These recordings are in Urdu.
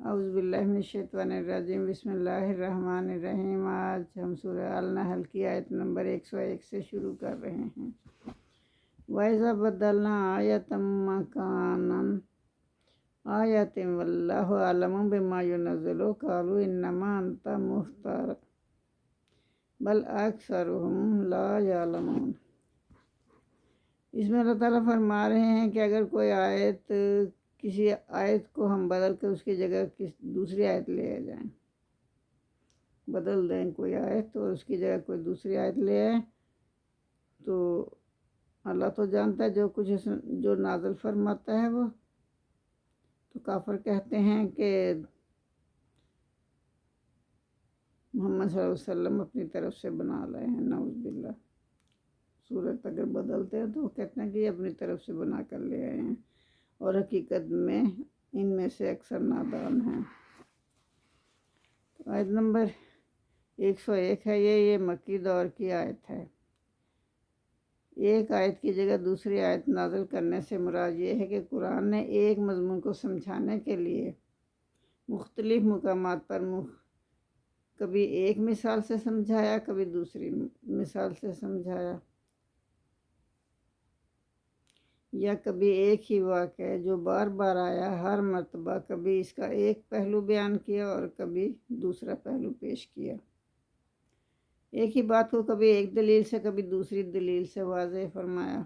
اعوذ باللہ من الشیطان الرجیم، بسم اللہ الرحمن الرحیم۔ آج ہم سورہ النحل کی آیت نمبر 101 سے شروع کر رہے ہیں۔ وَإِذَا بَدَّلْنَا آیَةً مَّكَانَ آیَةٍ وَاللَّهُ أَعْلَمُ بِمَا يُنَزِّلُ قَالُوا إِنَّمَا أَنتَ مُفْتَرٍ بَلْ أَكْثَرُهُمْ لَا يَعْلَمُونَ۔ اس میں اللہ تعالیٰ فرما رہے ہیں کہ اگر کوئی کسی آیت کو ہم بدل کر اس کی جگہ دوسری آیت لے جائیں، بدل دیں کوئی آیت اور اس کی جگہ کوئی دوسری آیت لے آئیں، تو اللہ تو جانتا ہے جو نازل فرماتا ہے وہ تو کافر کہتے ہیں کہ محمد صلی اللہ علیہ وسلم اپنی طرف سے بنا لائے ہیں، نعوذ باللہ۔ صورت اگر بدلتے ہیں تو وہ کہتے ہیں کہ یہ اپنی طرف سے بنا کر لے آئے ہیں، اور حقیقت میں ان میں سے اکثر نادان ہیں۔ تو آیت نمبر 101 ہے، یہ مکی دور کی آیت ہے۔ ایک آیت کی جگہ دوسری آیت نازل کرنے سے مراد یہ ہے کہ قرآن نے ایک مضمون کو سمجھانے کے لیے مختلف مقامات پر کبھی ایک مثال سے سمجھایا، کبھی دوسری مثال سے سمجھایا، یا کبھی ایک ہی واقعہ جو بار بار آیا ہر مرتبہ کبھی اس کا ایک پہلو بیان کیا اور کبھی دوسرا پہلو پیش کیا۔ ایک ہی بات کو کبھی ایک دلیل سے کبھی دوسری دلیل سے واضح فرمایا،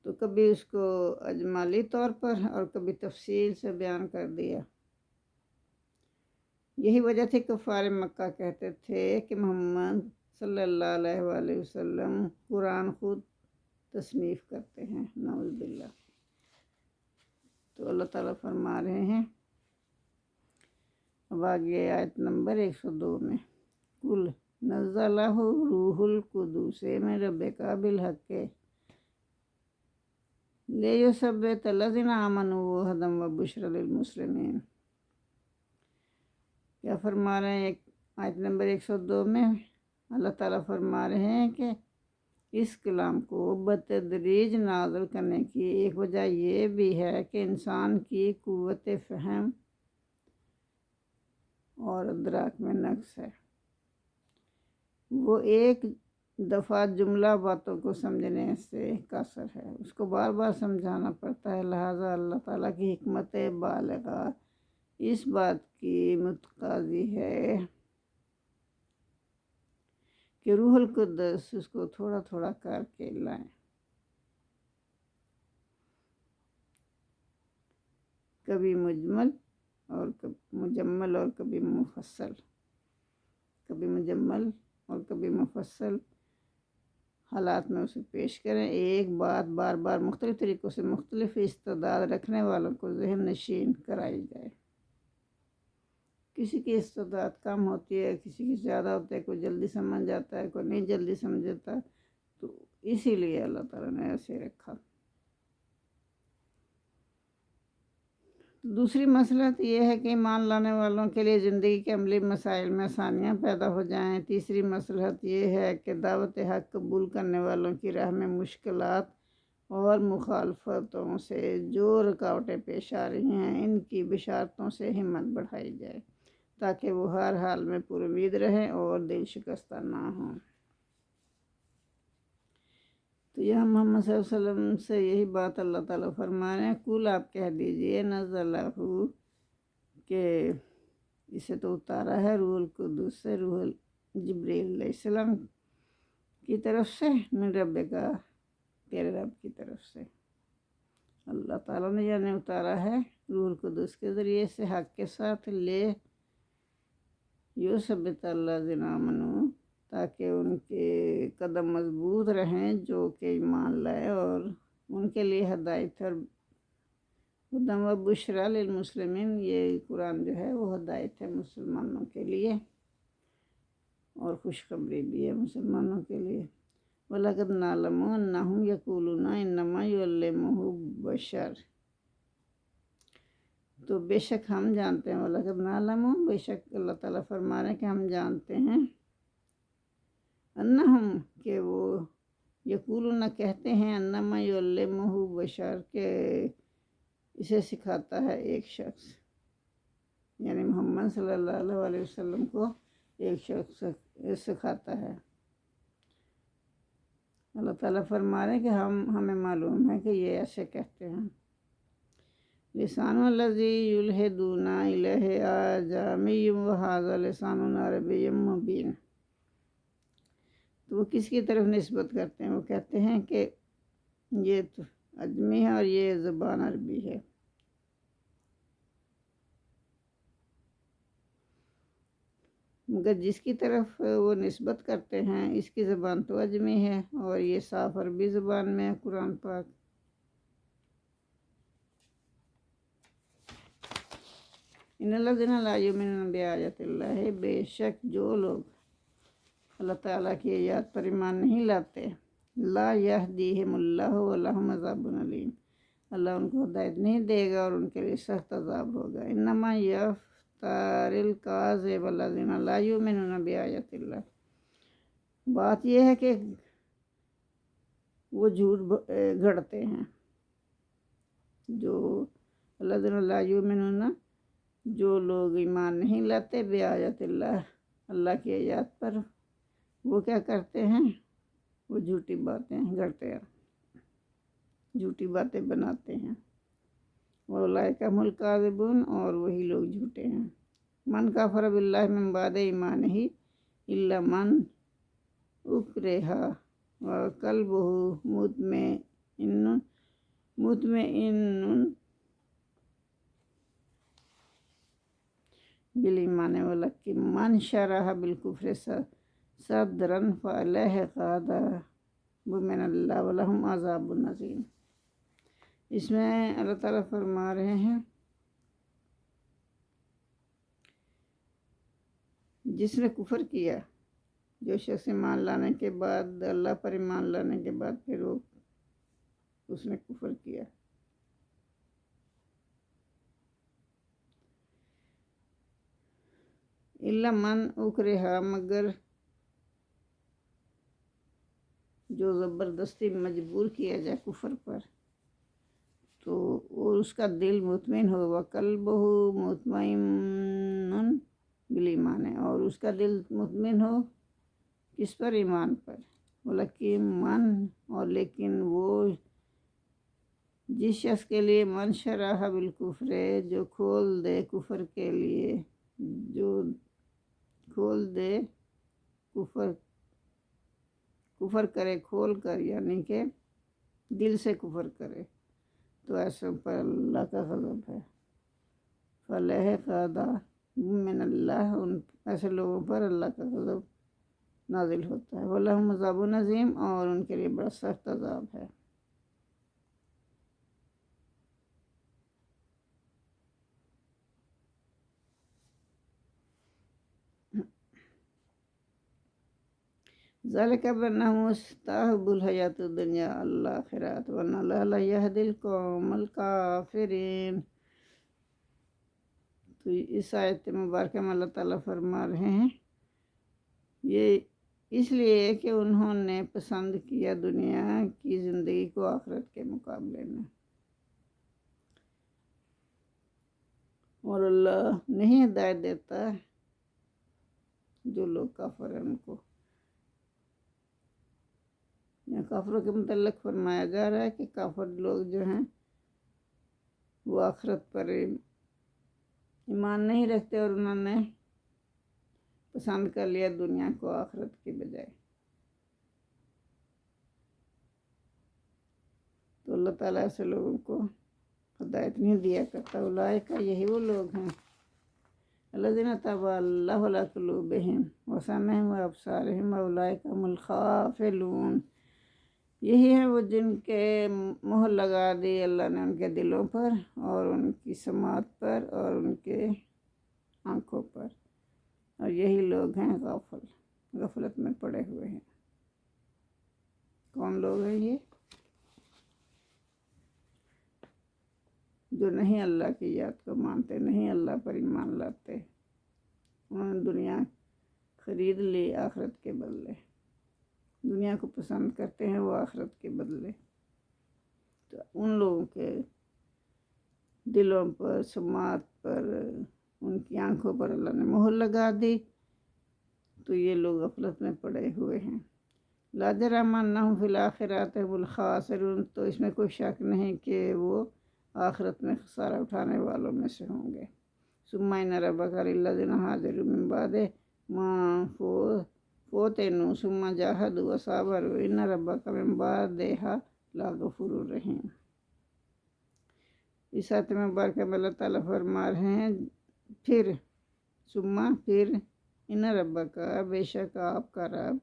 تو کبھی اس کو اجمالی طور پر اور کبھی تفصیل سے بیان کر دیا۔ یہی وجہ تھی کہ کفار مکہ کہتے تھے کہ محمد صلی اللہ علیہ وآلہ وسلم قرآن خود تصنیف کرتے ہیں، نعوذ باللہ۔ تو اللہ تعالیٰ فرما رہے ہیں اب آگے آیت نمبر 102 میں، قُلْ نَزَّلَهُ رُوحُ الْقُدُسِ مِن رَبِّكَ بِالْحَقِّ لِيُثَبِّتَ الَّذِينَ آمَنُوا وَهُدًى وَبُشْرًى لِلْمُسْلِمِينَ۔ کیا فرما رہے ہیں؟ آیت نمبر 102 میں اللہ تعالیٰ فرما رہے ہیں کہ اس کلام کو بتدریج نازل کرنے کی ایک وجہ یہ بھی ہے کہ انسان کی قوت فہم اور ادراک میں نقص ہے، وہ ایک دفعہ جملہ باتوں کو سمجھنے سے قاصر ہے، اس کو بار بار سمجھانا پڑتا ہے۔ لہٰذا اللہ تعالیٰ کی حکمت بالغہ اس بات کی متقاضی ہے کہ روح القدس اس کو تھوڑا تھوڑا کر کے لائیں، کبھی مجمل اور کبھی مفصل، کبھی مجمل اور کبھی مفصل حالات میں اسے پیش کریں۔ ایک بات بار بار مختلف طریقوں سے مختلف استعداد رکھنے والوں کو ذہن نشین کرائی جائے۔ کسی کی استعداد کم ہوتی ہے، کسی کی زیادہ ہوتا ہے، کوئی جلدی سمجھ جاتا ہے، کوئی نہیں جلدی سمجھتا، تو اسی لیے اللہ تعالیٰ نے ایسے رکھا۔ دوسری مصلحت یہ ہے کہ ایمان لانے والوں کے لیے زندگی کے عملی مسائل میں آسانیاں پیدا ہو جائیں۔ تیسری مصلحت یہ ہے کہ دعوت حق قبول کرنے والوں کی راہ میں مشکلات اور مخالفتوں سے جو رکاوٹیں پیش آ رہی ہیں، ان کی بشارتوں سے ہمت بڑھائی جائے تاکہ وہ ہر حال میں پر امید رہیں اور دل شکستہ نہ ہوں۔ تو یہاں محمد صلی اللہ علیہ وسلم سے یہی بات اللہ تعالیٰ فرما رہے ہیں، قُلْ آپ کہہ دیجئے نزلہ کہ اسے تو اتارا ہے روح القدس سے، روح جبریل علیہ السلام کی طرف سے، من ربک تیرے رب کی طرف سے۔ اللہ تعالیٰ نے یعنی اتارا ہے روح القدس کے ذریعے سے حق کے ساتھ، یثبت الذین آمنوا تاکہ ان کے قدم مضبوط رہیں جو کہ ایمان لائے، اور ان کے لیے ہدایت اور ہدی و بشریٰ للمسلمین، یہ قرآن جو ہے وہ ہدایت ہے مسلمانوں کے لیے اور خوشخبری بھی ہے مسلمانوں کے لیے۔ وَلَقَدْ نَعْلَمُ أَنَّهُمْ يَقُولُونَ إِنَّمَا يُعَلِّمُهُ بَشَرٌ، تو بے شک ہم جانتے ہیں، وَلَقَدْ نَعْلَمُ، بے شک اللہ تعالیٰ فرما رہے ہیں کہ ہم جانتے ہیں، انہم کہ وہ یقولون کہتے ہیں، انما یعلمہ بشر کہ اسے سکھاتا ہے ایک شخص، یعنی محمد صلی اللہ علیہ وسلم کو ایک شخص سکھاتا ہے۔ اللہ تعالیٰ فرما رہے ہیں کہ ہمیں معلوم ہے کہ یہ ایسے کہتے ہیں۔ لسان الذی یلحدون الیہ اعجمی وہذا لسان عربی مبین۔ تو وہ کس کی طرف نسبت کرتے ہیں؟ وہ کہتے ہیں کہ یہ تو عجمی ہے اور یہ زبان عربی ہے۔ مگر جس کی طرف وہ نسبت کرتے ہیں اس کی زبان تو عجمی ہے اور یہ صاف عربی زبان میں ہے قرآن پاک۔ ان الذین لا یؤمنون بآیات اللہ، بے شک جو لوگ اللہ تعالیٰ کی آیات پر ایمان نہیں لاتے، لا یہدیہم اللہ ولہم عذاب علیم، اللہ ان کو ہدایت نہیں دے گا اور ان کے لیے سخت عذاب ہوگا۔ انما یفتر الکاذب الذین لا یؤمنون بآیات اللہ، بات یہ ہے کہ وہ جھوٹ گھڑتے ہیں، جو الذین لا یؤمنون، جو لوگ ایمان نہیں لاتے بآیات اللہ، اللہ کی آیات پر، وہ کیا کرتے ہیں؟ وہ جھوٹی باتیں گھڑتے ہیں، جھوٹی باتیں بناتے ہیں۔ اولئک هم الکاذبون، اور وہی لوگ جھوٹے ہیں۔ من کفر باللہ من بعد ایمانہ الا من اکرہ وقلبہ مطمئن بالایمان ولکن من شرح بالکفر صدرا فعلیہ غضب من اللہ ولہم عذاب عظیم۔ اس میں اللہ تعالیٰ فرما رہے ہیں جس نے کفر کیا، جو شخص ایمان لانے کے بعد، اللہ پر ایمان لانے کے بعد پھر اس نے کفر کیا، الا من اکرہ، مگر جو زبردستی مجبور کیا جائے کفر پر، تو وہ اس کا دل مطمئن ہو، وقلبہ مطمئن بالایمان، اور اس کا دل مطمئن ہو کس پر؟ ایمان پر۔ لیکن وہ جس شخص کے لیے من شرح بالکفر، جو کھول دے کفر کے لیے، جو کھول دے کفر کرے کھول کر، یعنی کہ دل سے کفر کرے، تو ایسے پر اللہ کا غضب ہے۔ فعلیہ غضب من اللہ، ان ایسے لوگوں پر اللہ کا غضب نازل ہوتا ہے۔ وَلَهُمْ عَذَابٌ عَظِيمٌ، اور ان کے لیے بڑا سخت عذاب ہے۔ ذَلِكَ بِأَنَّهُمْ اسْتَحَبُّوا الْحَيَاةَ الدُّنْيَا عَلَى الْآخِرَةِ وَأَنَّ اللَّهَ لَا يَهْدِي الْقَوْمَ الْكَافِرِينَ۔ تو اس آیت مبارکہ میں اللہ تعالیٰ فرما رہے ہیں یہ اس لیے کہ انہوں نے پسند کیا دنیا کی زندگی کو آخرت کے مقابلے میں، اور اللہ نہیں ہدایت دیتا جو لوگ کافر ہیں ان کو۔ یہاں کافروں کے متعلق فرمایا جا رہا ہے کہ کافر لوگ جو ہیں وہ آخرت پر ایمان نہیں رکھتے، اور انہوں نے پسند کر لیا دنیا کو آخرت کی بجائے۔ تو اللہ تعالیٰ ایسے لوگوں کو ہدایت نہیں دیا کرتا۔ اولئک، یہی وہ لوگ ہیں، الذین طبع اللہ علی قلوبہم وسمعہم وابصارہم اولئک ھم الغافلون، یہی ہیں وہ جن کے مہر لگا دی اللہ نے ان کے دلوں پر اور ان کی سماعت پر اور ان کے آنکھوں پر، اور یہی لوگ ہیں غفلت میں پڑے ہوئے ہیں۔ کون لوگ ہیں یہ؟ جو نہیں اللہ کی یاد کو مانتے، نہیں اللہ پر ایمان لاتے، انہوں نے دنیا خرید لی آخرت کے بدلے، دنیا کو پسند کرتے ہیں وہ آخرت کے بدلے۔ تو ان لوگوں کے دلوں پر، سماعت پر، ان کی آنکھوں پر اللہ نے مہر لگا دی، تو یہ لوگ غفلت میں پڑے ہوئے ہیں۔ لا جرم انہم فی الآخرۃ هم الخاسرون، تو اس میں کوئی شک نہیں کہ وہ آخرت میں خسارہ اٹھانے والوں میں سے ہوں گے۔ ثم ان ربک للذین ہاجروا من بعد ما فتنوا ثم جاہدوا وصبروا ان ربک من بعدها لغفور رحیم۔ اس آیت مبارکہ میں اللہ تعالیٰ فرما رہے ہیں پھر ان ربک، بے شک آپ کا رب،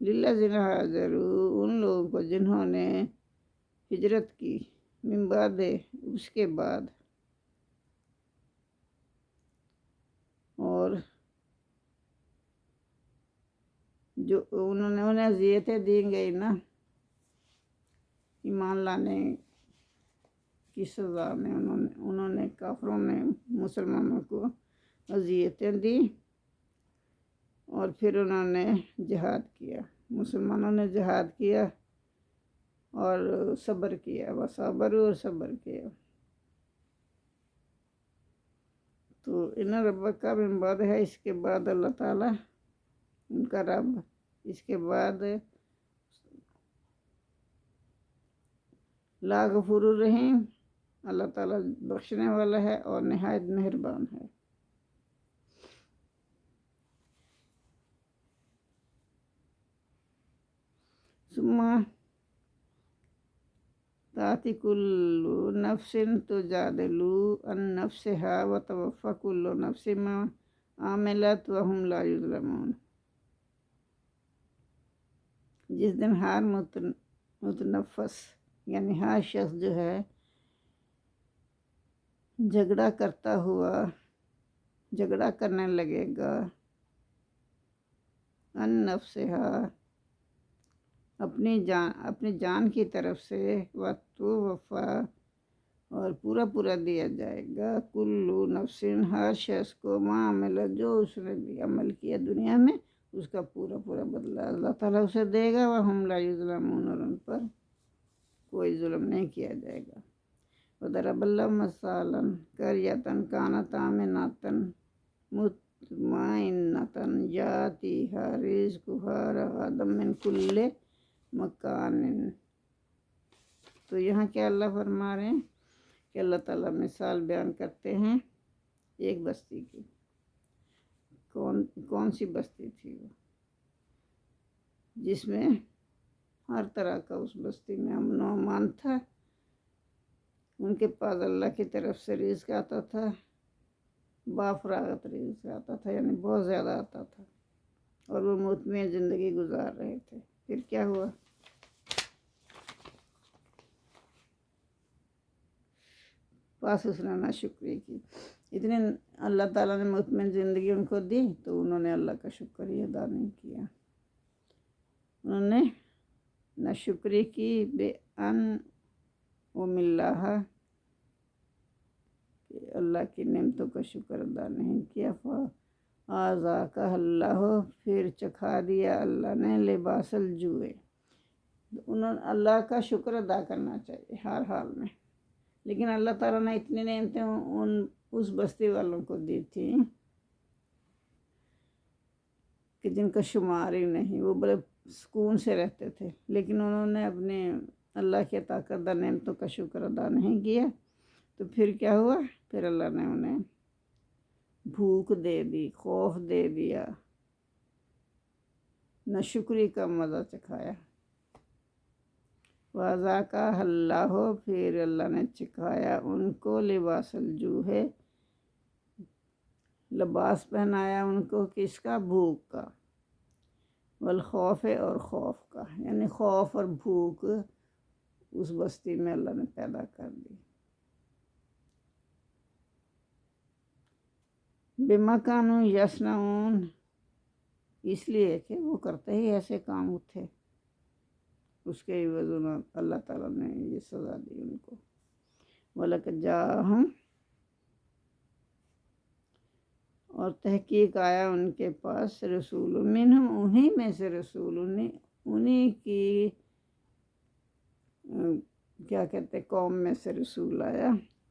للذین ہاجروا، ان لوگوں کو جنہوں نے ہجرت کی، من بعد، اس کے بعد، اور جو انہیں اذیتیں دی گئی نا ایمان لانے کی سزا میں، انہوں نے کافروں نے مسلمانوں کو اذیتیں دی، اور پھر انہوں نے جہاد کیا، مسلمانوں نے جہاد کیا اور صبر کیا، وصبروا، اور صبر کیا، تو ان ربک کا من بعد ہے، اس کے بعد اللہ تعالیٰ، ان کا رب، اس کے بعد لا غفور الرحیم، اللہ تعالیٰ بخشنے والا ہے اور نہایت مہربان ہے۔ ثم تأتی کل نفس تجادل عن نفسها وتوفی کل نفس ما عملت وهم لا یظلمون۔ جس دن ہر متنفس یعنی ہر شخص جو ہے جھگڑا کرنے لگے گا، ان نفسها، اپنی جان کی طرف سے، وفا، اور پورا دیا جائے گا، کل نفس، ہر شخص کو، ما عمل، جو اس نے بھی عمل کیا دنیا میں، اس کا پورا بدلہ اللہ تعالیٰ اسے دے گا، وہم لا یظلمون، اور ان پر کوئی ظلم نہیں کیا جائے گا۔ وضرب اللہ مثلا قریۃ کانت آمنۃ مطمئنۃ یأتیہا رزقہا رغداً من کل مکان۔ تو یہاں کیا اللہ فرما رہے ہیں کہ اللہ تعالیٰ مثال بیان کرتے ہیں ایک بستی کی۔ کون سی بستی تھی وہ؟ جس میں ہر طرح کا اس بستی میں امن و امان تھا، ان کے پاس اللہ کی طرف سے رزق آتا تھا، بافراغت رزق آتا تھا، یعنی بہت زیادہ آتا تھا، اور وہ مطمئن زندگی گزار رہے تھے۔ پھر کیا ہوا؟ پاس اس نے ناشکری کی، اتنے اللہ تعالیٰ نے مطمئن زندگی ان کو دی، تو انہوں نے اللہ کا شکر ہی ادا نہیں کیا، انہوں نے ناشکری کی، بے ان اللہ، کہ اللہ کی نعمتوں کا شکر ادا نہیں کیا، فَأَذَاقَهَا اللَّهُ، پھر چکھا دیا اللہ نے، لباس الجوع، انہوں نے اللہ کا شکر ادا کرنا چاہیے ہر حال میں، لیکن اللہ تعالیٰ نے اتنی نعمتیں اس بستی والوں کو دی تھی کہ جن کا شمار ہی نہیں، وہ بڑے سکون سے رہتے تھے، لیکن انہوں نے اپنے اللہ کی عطا کردہ نعمتوں کا شکر ادا نہیں کیا، تو پھر کیا ہوا؟ پھر اللہ نے انہیں بھوک دے دی، خوف دے دیا، ناشکری کا مزہ چکھایا، وَأَذَاقَهَا اللَّهُ، پھر اللہ نے چکھایا ان کو، لباس الجوع، لباس پہنایا ان کو، کس کا؟ بھوک کا، والخوف، اور خوف کا، یعنی خوف اور بھوک اس بستی میں اللہ نے پیدا کر دی، بما کانوا یصنعون، اس لیے کہ وہ کرتے ہی ایسے کام تھے، اس کے عوض اللہ تعالیٰ نے یہ سزا دی ان کو۔ وَلَقَدْ جَاءَهُمْ، اور تحقیق آیا ان کے پاس، رسول منہم، انہی میں سے رسول، انہی کی کیا کہتے قوم میں سے رسول آیا،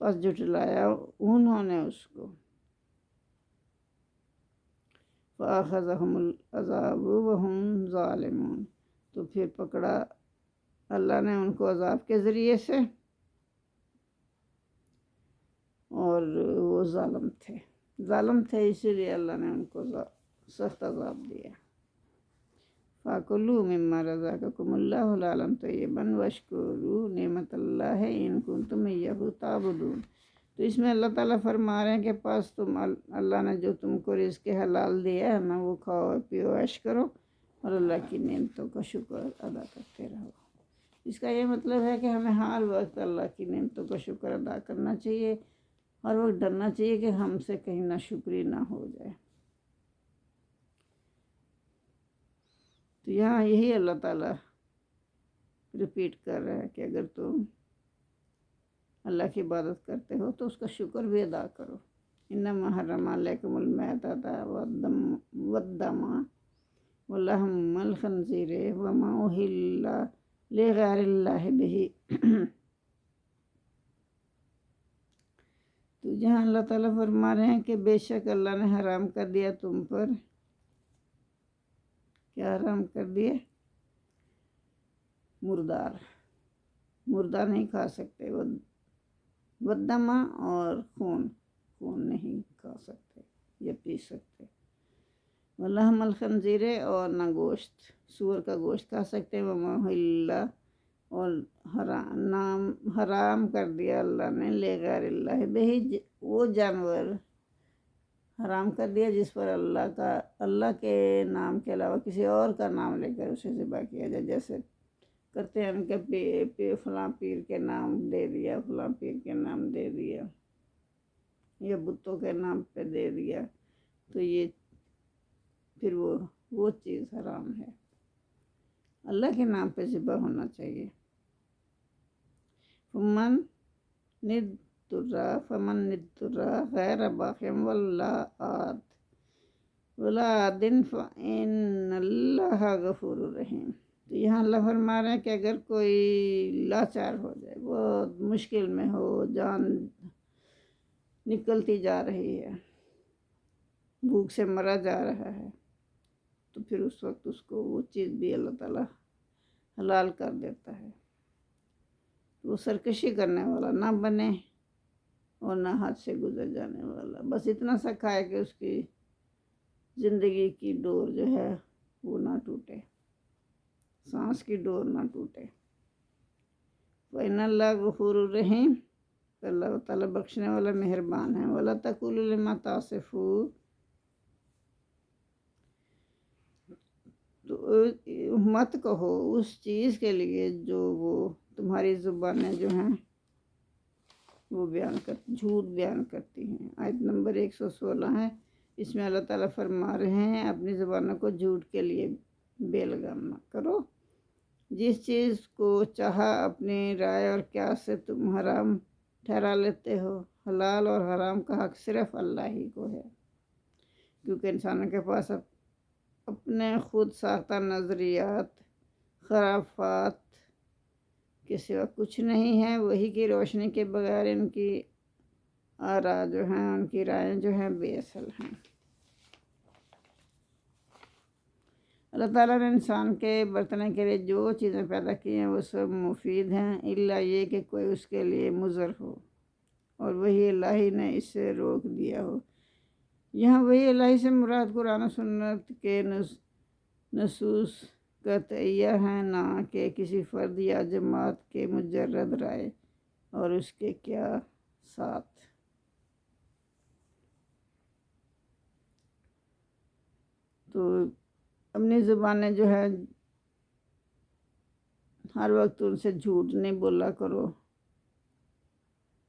پس جھٹلایا انہوں نے اس کو، فَأَخَذَهُمُ الْعَذَابُ وَهُمْ ظَالِمُونَ، تو پھر پکڑا اللہ نے ان کو عذاب کے ذریعے سے اور وہ ظالم تھے اسی لیے اللہ نے ان کو سخت عذاب دیا۔ فَكُلُوا مِمَّا رَزَقَكُمُ اللَّهُ حَلَالًا طَيِّبًا وَاشْكُرُوا نِعْمَتَ اللَّهِ إِن كُنتُمْ إِيَّاهُ تَعْبُدُونَ۔ تو اس میں اللہ تعالیٰ فرما رہے ہیں کہ پاس تم اللہ نے جو تم کو رزق حلال دیا ہے نا، وہ کھاؤ پیو عیش کرو اور اللہ کی نعمتوں کا شکر ادا کرتے رہو۔ اس کا یہ مطلب ہے کہ ہمیں ہر وقت اللہ کی نعمتوں کا شکر ادا کرنا چاہیے، ہر وقت ڈرنا چاہیے کہ ہم سے کہیں ناشکری نہ ہو جائے۔ تو یہاں یہی اللہ تعالیٰ ریپیٹ کر رہا ہے کہ اگر تم اللہ کی عبادت کرتے ہو تو اس کا شکر بھی ادا کرو۔ انما حرم علیکم المیتۃ والدم ولحم الخنزیر وما اہل لغیر اللہ بہ۔ تو جہاں اللہ تعالیٰ فرما رہے ہیں کہ بے شک اللہ نے حرام کر دیا تم پر، کیا حرام کر دیے؟ مردار نہیں کھا سکتے، والدم اور خون نہیں کھا سکتے یا پی سکتے، ولحم الخنزیر اور نہ گوشت سور کا گوشت کھا سکتے، وما اہل اور حرام کر دیا اللہ نے لغیر اللہ بہ، وہ جانور حرام کر دیا جس پر اللہ کے نام کے علاوہ کسی اور کا نام لے کر اسے ذبح کیا جائے، جیسے کرتے ہیں کہ فلاں پیر کے نام دے دیا، فلاں پیر کے نام دے دیا یا بتوں کے نام پہ دے دیا، تو یہ پھر وہ چیز حرام ہے۔ اللہ کے نام پہ ذبح ہونا چاہیے۔ فمن اضطر غیر باغ ولا عاد فإن اللہ غفور رحیم۔ تو یہاں اللہ فرما رہے ہیں کہ اگر کوئی لاچار ہو جائے، بہت مشکل میں ہو، جان نکلتی جا رہی ہے، بھوک سے مرا جا رہا ہے، تو پھر اس وقت اس کو وہ چیز بھی اللہ تعالیٰ حلال کر دیتا ہے۔ وہ سرکشی کرنے والا نہ بنے اور نہ حد سے گزر جانے والا، بس اتنا سا کھائے کہ اس کی زندگی کی ڈور جو ہے وہ نہ ٹوٹے، سانس کی ڈور نہ ٹوٹے۔ وَإِنَّ اللَّهَ غَفُورٌ رَحِيمٌ، اللہ تعالیٰ بخشنے والا مہربان ہے۔ وَلَا تَقُولُوا لِمَا تَصِفُوا، تو مت کہو اس چیز کے لیے جو وہ تمہاری زبانیں جو ہیں وہ جھوٹ بیان کرتی ہیں۔ آیت نمبر 116 ہے، اس میں اللہ تعالیٰ فرما رہے ہیں اپنی زبانوں کو جھوٹ کے لیے بے لگام نہ کرو۔ جس چیز کو چاہا اپنی رائے اور قیاس سے تم حرام ٹھہرا لیتے ہو، حلال اور حرام کا حق صرف اللہ ہی کو ہے، کیونکہ انسانوں کے پاس اپنے خود ساختہ نظریات، خرافات کے سوا کچھ نہیں ہے۔ وہی کی روشنی کے بغیر ان کی آراء جو ہیں، ان کی رائیں جو ہیں بے اصل ہیں۔ اللہ تعالیٰ نے انسان کے برتنے کے لیے جو چیزیں پیدا کی ہیں وہ سب مفید ہیں، الا یہ کہ کوئی اس کے لیے مضر ہو اور وہی الہی نے اسے روک دیا ہو۔ یہاں وہی الہی سے مراد قرآن و سنت کے نصوص قطعیہ ہیں، نہ کہ کسی فرد یا جماعت کے مجرد رائے اور اس کے قیاسات۔ تو اپنی زبانیں جو ہے ہر وقت ان سے جھوٹ نہیں بولا کرو،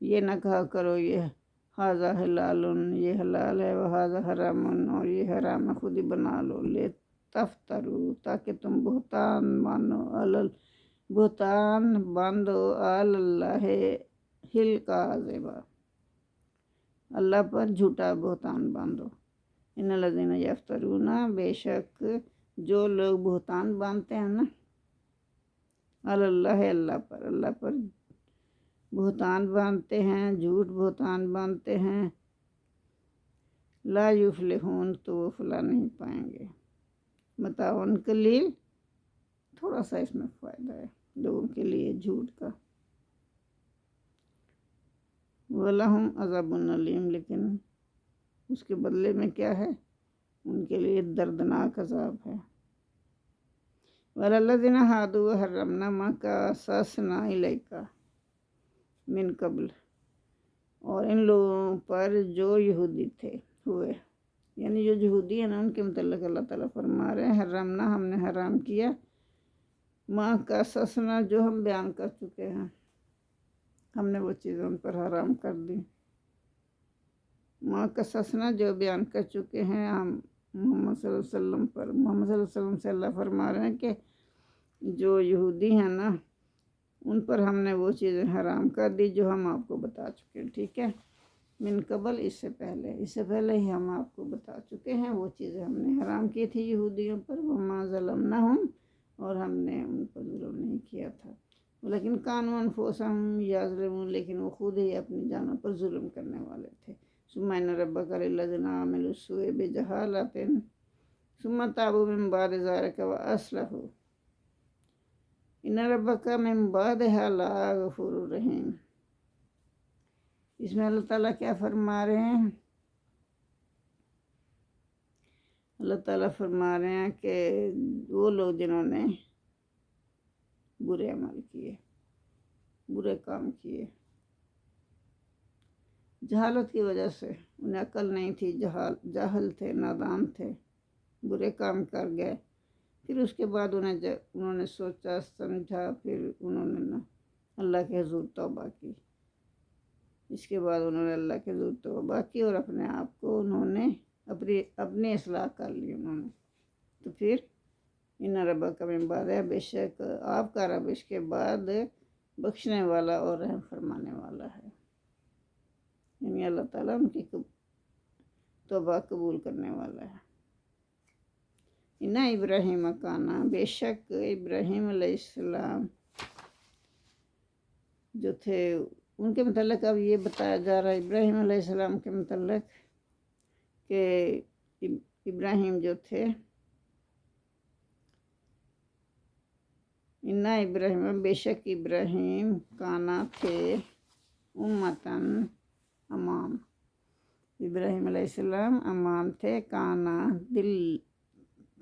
یہ نہ کہا کرو یہ ھذا حلال، یہ حلال ہے، وھذا حرام، اور یہ حرام ہے، خود ہی بنا لو، لے تفترو، تاکہ تم بہتان باندھو اللہ الکاذبا، اللہ پر جھوٹا بہتان باندھو۔ ان الذین یفترون، بے شک جو لوگ بہتان باندھتے ہیں نا، اللہ پر بہتان باندھتے ہیں، جھوٹ بہتان باندھتے ہیں، لا یفلحون تو وہ فلاح نہیں پائیں گے۔ متاعن قلیل، تھوڑا سا اس میں فائدہ ہے لوگوں کے لیے جھوٹ کا، وَلَهُمْ عَذَابٌ علیم، لیکن اس کے بدلے میں کیا ہے؟ ان کے لیے دردناک عذاب ہے۔ وَلَلَّذِينَ هَادُوا حَرَّمْنَا مَا قَصَّصْنَا عَلَيْكَ مِن قبل، اور ان لوگوں پر جو یہودی ہوئے، یعنی جو یہودی ہیں نا، ان کے متعلق اللہ تعالیٰ فرما رہے ہیں حرمنا، ہم نے حرام کیا، ما قصصنا، جو ہم بیان کر چکے ہیں، ہم نے وہ چیزیں ان پر حرام کر دی۔ ما قصصنا، جو بیان کر چکے ہیں ہم محمد صلی اللہ علیہ وسلم پر۔ محمد صلی اللہ علیہ وسلم سے اللہ فرما رہے ہیں کہ جو یہودی ہیں نا، ان پر ہم نے وہ چیزیں حرام کر دی جو ہم آپ کو بتا چکے ہیں، ٹھیک ہے؟ من قبل، اس سے پہلے ہی ہم آپ کو بتا چکے ہیں وہ چیزیں ہم نے حرام کی تھی یہودیوں پر۔ وما ظلمناہم، اور ہم نے ان پر ظلم نہیں کیا تھا، لیکن کانوا انفسہم یظلمون، لیکن وہ خود ہی اپنی جانوں پر ظلم کرنے والے تھے۔ ثم ان ربک للذین عملوا السوء بجہالۃ ثم تابوا من بعد ذلک واصلحوا ان ربک من بعدھا لغفور رحیم۔ اس میں اللہ تعالیٰ کیا فرما رہے ہیں؟ اللہ تعالیٰ فرما رہے ہیں کہ وہ لوگ جنہوں نے برے عمل کیے، برے کام کیے، جہالت کی وجہ سے، انہیں عقل نہیں تھی، جاہل تھے، نادان تھے، برے کام کر گئے، پھر اس کے بعد انہوں نے سوچا سمجھا، پھر انہوں نے اللہ کے حضور توبہ کی، اس کے بعد انہوں نے اللہ کے حضور توبہ کی اور اپنے آپ کو انہوں نے اپنی اصلاح کر لی انہوں نے، تو پھر ان ربک من بعد، بے شک آپ کا رب اس کے بعد بخشنے والا اور رحم فرمانے والا ہے، یعنی اللہ تعالیٰ ان کی توبہ قبول کرنے والا ہے۔ ان ابراہیم کانا، بے شک ابراہیم علیہ السلام جو تھے، ان کے متعلق اب یہ بتایا جا رہا ہے ابراہیم علیہ السلام کے متعلق کہ ابراہیم جو تھے، ان ابراہیم، بے شک ابراہیم کانا تھے، امتن، امام، ابراہیم علیہ السلام امام تھے، کانا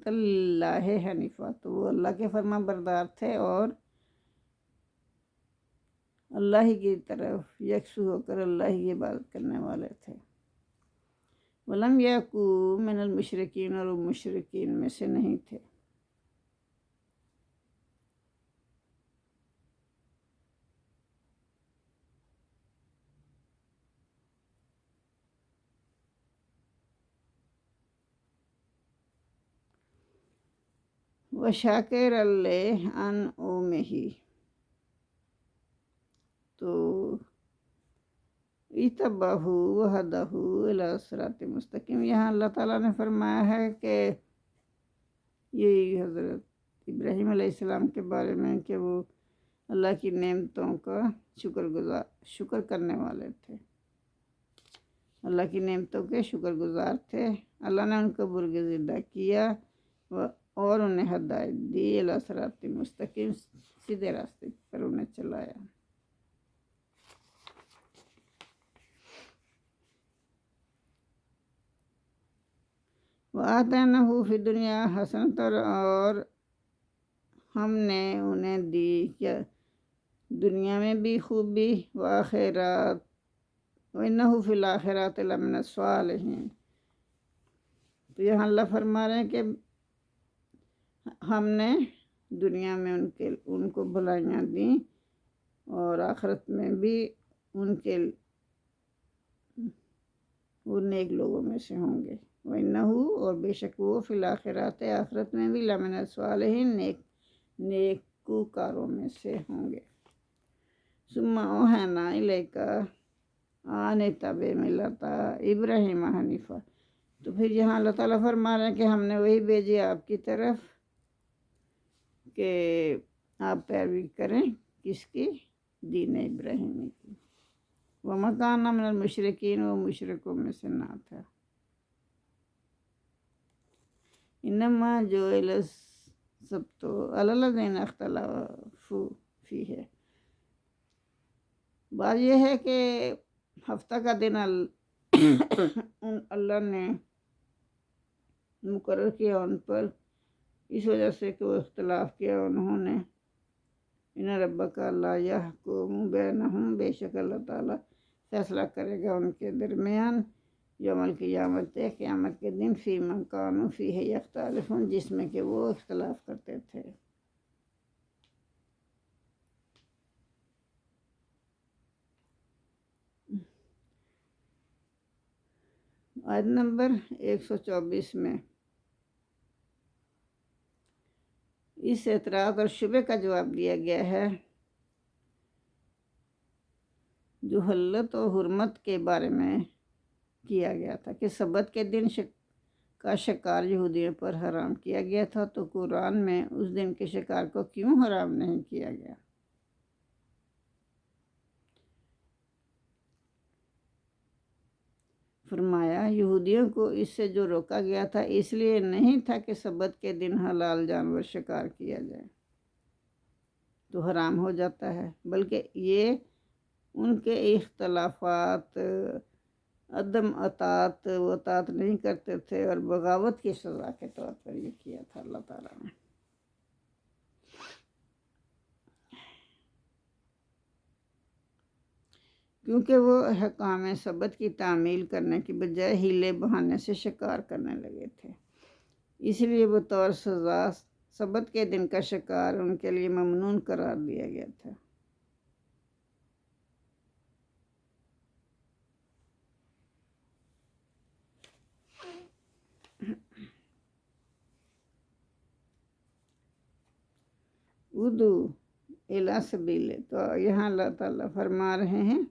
اللہ حنیفہ، تو وہ اللہ کے فرما بردار تھے اور اللہ ہی کی طرف یکسو ہو کر اللہ ہی کی عبادت کرنے والے تھے۔ ولم یکو من المشرکین، اور وہ مشرکین میں سے نہیں تھے۔ وشاکر انعمہ، تو اتبعہ وہدہ الی صراط مستقیم، یہاں اللہ تعالیٰ نے فرمایا ہے کہ یہ حضرت ابراہیم علیہ السلام کے بارے میں کہ وہ اللہ کی نعمتوں کا شکر کرنے والے تھے، اللہ کی نعمتوں کے شکر گزار تھے، اللہ نے ان کو برگزیدہ کیا اور انہیں ہدایت دی، الی صراط مستقیم، سیدھے راستے پر انہیں چلایا۔ وَآتَيْنَاهُ فِي الدُّنْيَا حَسَنَةً، اور ہم نے انہیں دی کیا دنیا میں بھی خوبی، وآخرات، وَإِنَّهُ فِي الْآخِرَةِ لَمِنَ الصَّالِحِينَ، تو یہاں اللہ فرما رہے ہیں کہ ہم نے دنیا میں ان کو بھلائیاں دیں اور آخرت میں بھی وہ نیک لوگوں میں سے ہوں گے۔ وَإِنَّهُ، اور بے شک وہ، فی الآخرات، آخرت میں بھی، لمن الصالحین، نیکوکاروں میں سے ہوں گے۔ ثم اوحینا الیک ان اتبع ملۃ ابراہیم حنیفا، تو پھر یہاں اللہ تعالیٰ فرما رہے ہیں کہ ہم نے وہی بھیجی آپ کی طرف کہ آپ پیروی کریں کس کی؟ دین ابراہیمی کی۔ وَمَا كَانَ مِنَ الْمُشْرِكِينَ، وہ مشرکوں میں سے نہ تھا۔ انما جعل السبت علی الذین اختلفوا فیہ، بات یہ ہے کہ ہفتہ کا دن اللہ نے مقرر کیا ان پر، اس وجہ سے کہ وہ اختلاف کیا انہوں نے۔ ان ربک لا یحکم بینہم، بے شک اللہ تعالیٰ فیصلہ کرے گا ان کے درمیان یوم القیامت، قیامت کے دن، فیما کانوا فیہ یختلفون، جس میں کہ وہ اختلاف کرتے تھے۔ آیت نمبر 124 میں اس اعتراض اور شبہ کا جواب دیا گیا ہے جو حلت و حرمت کے بارے میں کیا گیا تھا کہ سبت کے دن کا شکار یہودیوں پر حرام کیا گیا تھا، تو قرآن میں اس دن کے شکار کو کیوں حرام نہیں کیا گیا؟ فرمایا یہودیوں کو اس سے جو روکا گیا تھا اس لیے نہیں تھا کہ سبت کے دن حلال جانور شکار کیا جائے تو حرام ہو جاتا ہے، بلکہ یہ ان کے اختلافات، عدم اطاعت، وہ اطاعت نہیں کرتے تھے اور بغاوت کی سزا کے طور پر یہ کیا تھا اللہ تعالیٰ نے۔ کیونکہ وہ احکام سبت کی تعمیل کرنے کی بجائے ہیلے بہانے سے شکار کرنے لگے تھے، اس لیے بطور سزا سبت کے دن کا شکار ان کے لیے ممنوع قرار دیا گیا تھا۔ ادعو الی سبیل، تو یہاں اللہ تعالیٰ فرما رہے ہیں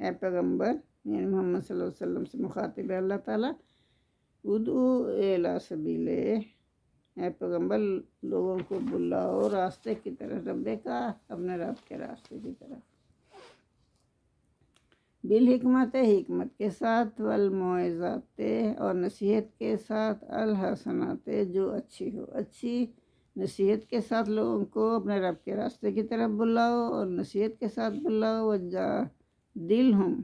اے پیغمبر، یعنی محمد صلی اللہ علیہ وسلم سے مخاطب ہے اللہ تعالیٰ، ادعو الی سبیل، اے پیغمبر لوگوں کو بلاؤ راستے کی طرف، رب کا، اپنے رب کے راستے کی طرف، بالحکمت، حکمت کے ساتھ، والموعظات، اور نصیحت کے ساتھ، الحسنات، جو اچھی ہو، اچھی نصیحت کے ساتھ لوگوں کو اپنے رب کے راستے کی طرف بلاؤ، اور نصیحت کے ساتھ بلاؤ، وجادلہم،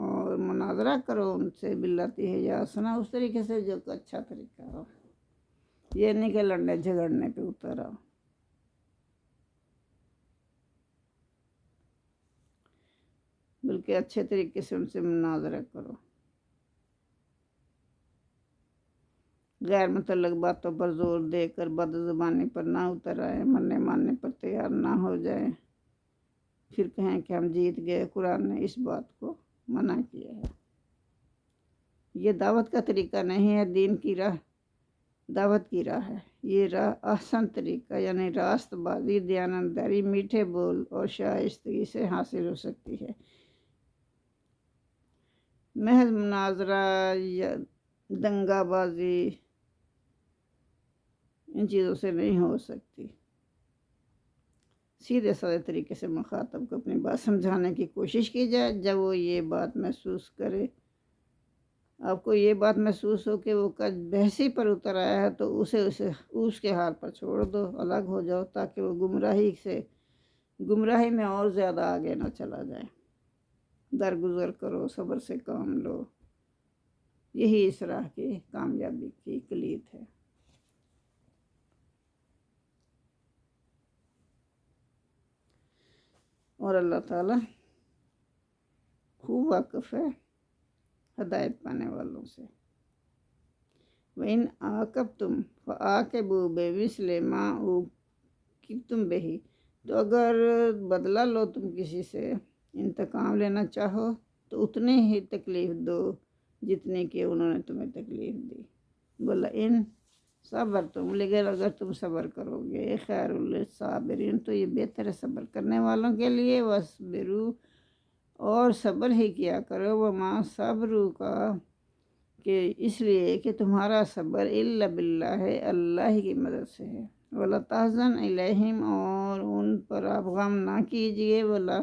اور مناظرہ کرو ان سے، باللتی ہی احسن، اس طریقے سے جو کہ اچھا طریقہ ہو، یہ نہیں کہ لڑنے جھگڑنے پہ اتر آؤ۔ بلکہ اچھے طریقے سے ان سے مناظرہ کرو، غیر متعلق باتوں پر زور دے کر بد زبانی پر نہ اتر آئے، مرنے ماننے پر تیار نہ ہو جائے، پھر کہیں کہ ہم جیت گئے۔ قرآن نے اس بات کو منع کیا ہے۔ یہ دعوت کا طریقہ نہیں ہے، دین کی راہ دعوت کی راہ ہے۔ یہ راہ احسن طریقہ یعنی راست بازی، دیانتداری، میٹھے بول اور شائستگی سے حاصل ہو سکتی ہے، محض مناظرہ یا دنگا بازی ان چیزوں سے نہیں ہو سکتی۔ سیدھے سادے طریقے سے مخاطب کو اپنی بات سمجھانے کی کوشش کی جائے، جب وہ یہ بات محسوس کرے، آپ کو یہ بات محسوس ہو کہ وہ بحثی پر اتر آیا ہے، تو اسے اس کے حال پر چھوڑ دو، الگ ہو جاؤ، تاکہ وہ گمراہی میں اور زیادہ آگے نہ چلا جائے۔ درگزر کرو، صبر سے کام لو، یہی اس راہ کی کامیابی کی کلید ہے۔ اور اللہ تعالیٰ خوب واقف ہے ہدایت پانے والوں سے۔ وَإِنْ عَاقَبْتُمْ فَعَاقِبُوا بِمِثْلِ مَا عُوقِبْتُمْ بِهِ، تو اگر بدلہ لو تم کسی سے، انتقام لینا چاہو تو اتنی ہی تکلیف دو جتنی کہ انہوں نے تمہیں تکلیف دی۔ بولا ان صبر تم، لیکن اگر تم صبر کرو گے، خیر للصابرین، تو یہ بہتر ہے صبر کرنے والوں کے لیے۔ وَاصْبِرُوا، اور صبر ہی کیا کرو، وَمَا صَبْرُکَ، کہ اس لیے کہ تمہارا صبر الا باللہ، اللہ کی مدد سے ہے۔ وَلَا تَحْزَنْ عَلَیْہِمْ، اور ان پر آپ غم نہ کیجئے، وَلَا